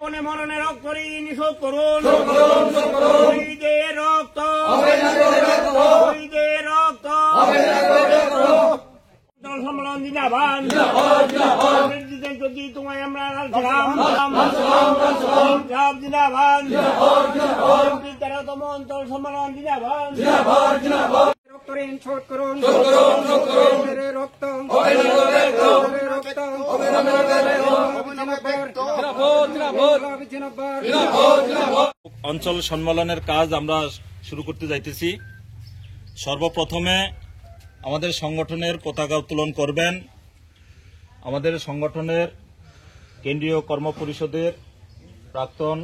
মরণের রক্ত নিশোধ করুন, শহীদের রক্ত, শহীদের রক্ত। সম্মেলন জিন্দাবাদ, যদি তোমায় আমরা জিন্দাবাদ, 13তম অঞ্চল সম্মেলন জিন্দাবাদ। রক্ত ঋণ শোধ করুন, রক্ত অঞ্চল সম্মেলনের কাজ আমরা শুরু করতে যাইতেছি। সর্বপ্রথমে আমাদের সংগঠনের পতাকা উত্তোলন করবেন আমাদের সংগঠনের কেন্দ্রীয় কর্ম পরিষদের প্রাক্তন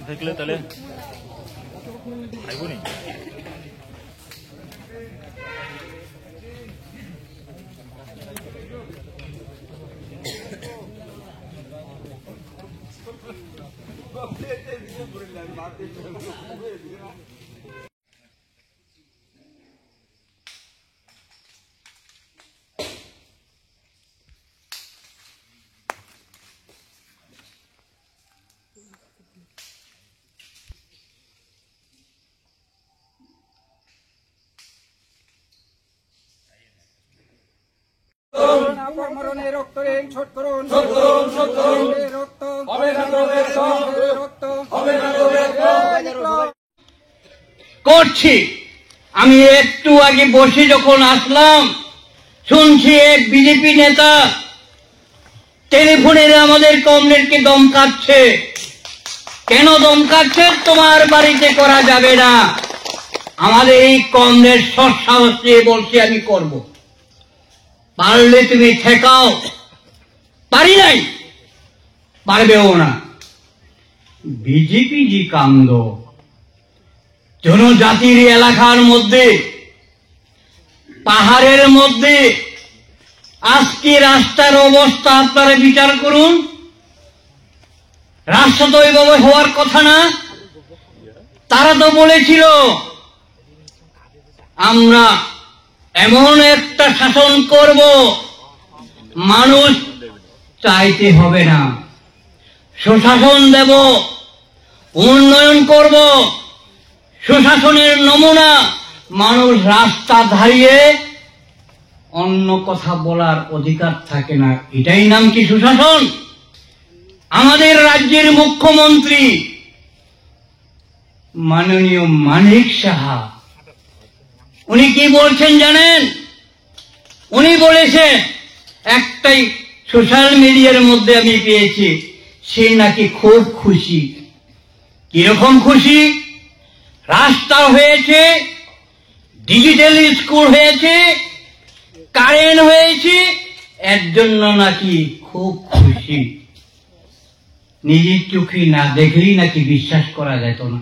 থাকলে তাহলে আইবনি। মরণের রক্ত ঋণ শোধ করুন, রক্ত করছি। আমি একটু আগে বসে যখন আসলাম, শুনছি এক বিজেপি নেতা টেলিফোনে আমাদের কমরেডকে দমকাচ্ছে। কেন দমকাচ্ছে? তোমার বাড়িতে করা যাবে না। আমাদের এই কমরেড সৎসাহস দিয়ে বলছি আমি করব, পারলে তুমি ঠেকাও। পারি নাই, পারবেও না। বিজেপি জি কাণ্ড, জনজাতির এলাকার মধ্যে, পাহাড়ের মধ্যে আজকে রাস্তার অবস্থা আপনারা বিচার করুন। রাস্তা তো এইভাবে হওয়ার কথা না। তারা তো বলেছিল আমরা এমন একটা শাসন করব, মানুষ চাইতে হবে না, সুশাসন দেব, উন্নয়ন করব। সুশাসনের নমুনা মানুষ রাস্তা দাঁড়িয়ে অন্য কথা বলার অধিকার থাকে না। এটাই নাম কি সুশাসন? আমাদের রাজ্যের মুখ্যমন্ত্রী মাননীয় মানিক সাহা, উনি কি বলছেন জানেন? উনি বলেছেন, একটাই সোশ্যাল মিডিয়ার মধ্যে আমি পেয়েছি, সে নাকি খুব খুশি। কিরকম খুশি? রাস্তা হয়েছে, ডিজিটাল স্কুল হয়েছে, কারেন্ট হয়েছে, এর জন্য নাকি খুব খুশি। নিজের চোখে না দেখলেই নাকি বিশ্বাস করা যেত না।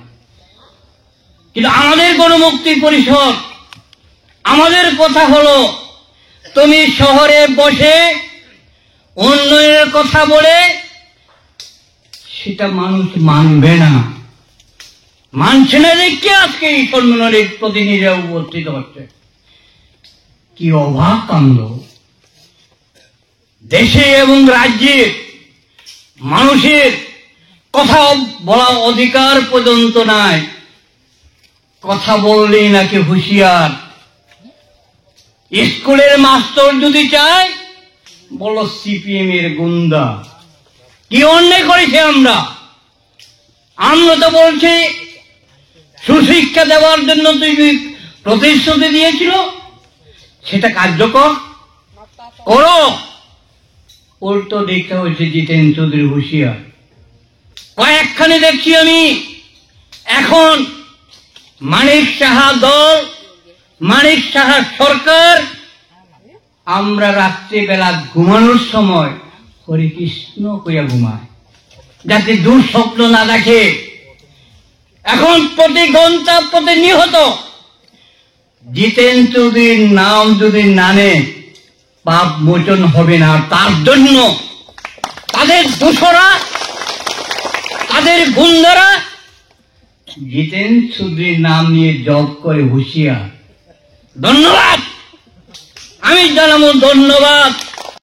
কিন্তু আমাদের গণমুক্তি পরিষদ, আমাদের কথা হলো, তুমি শহরে বসে উন্নয়নের কথা বলে সেটা মানুষ মানবে না। মানছে না দেখে আজকে এই সম্মেলনের প্রতিনিধিরা উপস্থিত হচ্ছে। কি অবাক কাণ্ড! দেশে এবং রাজ্যে মানুষের কথা বলার অধিকার পর্যন্ত নাই, কথা বললেই নাকি হুঁশিয়ার। স্কুলের মাস্টার যদি চায়, বলো সিপিএম এর গুন্ডা। কি অন্যায় করেছে আমরা? আমরা তো বলছি সুশিক্ষা দেওয়ার জন্য তুমি প্রতিশ্রুতি দিয়েছিল, সেটা কার্যকর করো। উল্টো দেখতে হয়েছে জিতেন চৌধুরী হুঁশিয়ার। কয়েকখানে দেখছি আমি এখন মানিক সাহা দল, মানিক সাহা সরকার, আমরা রাত্রিবেলা ঘুমানোর সময় হরে কৃষ্ণ কইয়া ঘুমায়, যাতে দুঃস্বপ্ন না দেখে। এখন প্রতি ঘন্টা প্রতিনিয়ত জিতেন চৌধুরীর নাম যদি নানে পাপ মোচন হবে না। তার জন্য তাদের দোষরা, তাদের গুন্ডারা জিতেন চৌধুরীর নাম নিয়ে জব করে হুঁশিয়ার। ধন্যবাদ। আমি জানাবো ধন্যবাদ।